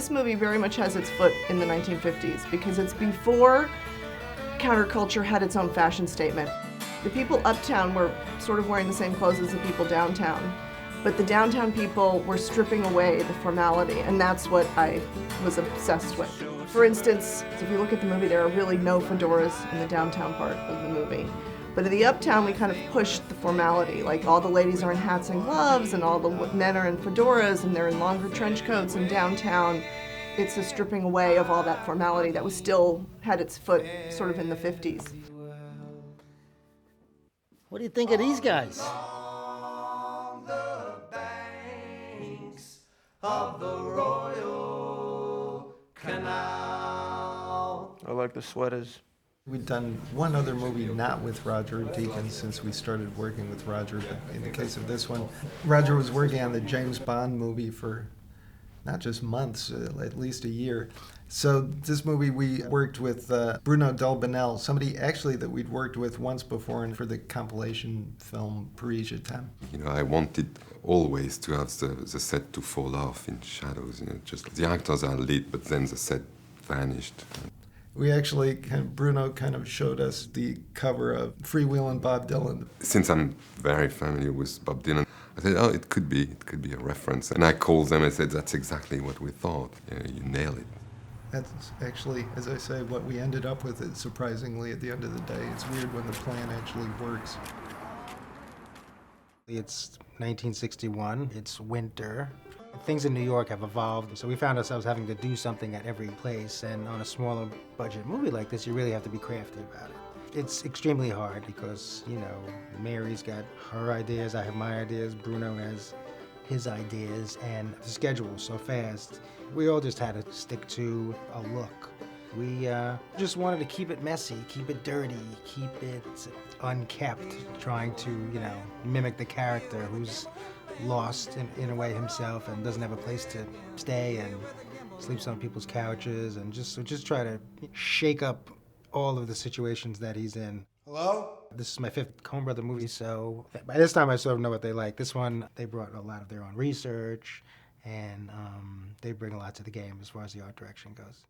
this movie very much has its foot in the 1950s because it's before counterculture had its own fashion statement. The people uptown were sort of wearing the same clothes as the people downtown, but the downtown people were stripping away the formality, and that's what I was obsessed with. For instance, if you look at the movie, there are really no fedoras in the downtown part of the movie. But in the uptown, we kind of pushed the formality. Like, all the ladies are in hats and gloves, and all the men are in fedoras, and they're in longer trench coats. In downtown, it's a stripping away of all that formality that was still had its foot sort of in the 50s. What do you think of these guys? On the banks of the Royal Canal. I like the sweaters. We'd done one other movie not with Roger Deakins since we started working with Roger, but in the case of this one, Roger was working on the James Bond movie for not just months, at least a year. So this movie we worked with Bruno Delbonnel, somebody actually that we'd worked with once before and for the compilation film Paris Je t'aime. You know, I wanted always to have the set to fall off in shadows, you know, just the actors are lit, but then the set vanished. We actually, Bruno kind of showed us the cover of Freewheelin' Bob Dylan. Since I'm very familiar with Bob Dylan, I said, oh, it could be a reference. And I called them and said, that's exactly what we thought. You nail it. That's actually, as I say, what we ended up with, surprisingly, at the end of the day. It's weird when the plan actually works. It's 1961, it's winter. Things in New York have evolved, so we found ourselves having to do something at every place, and on a smaller budget movie like this, you really have to be crafty about it. It's extremely hard because, you know, Mary's got her ideas, I have my ideas, Bruno has his ideas, and the schedule's so fast. We all just had to stick to a look. We just wanted to keep it messy, keep it dirty, keep it unkept, trying to, you know, mimic the character who's lost in a way himself and doesn't have a place to stay and sleeps on people's couches, and just try to shake up all of the situations that he's in. Hello? This is my 5th Coen Brother movie, so by this time I sort of know what they like. This one, they brought a lot of their own research, and they bring a lot to the game as far as the art direction goes.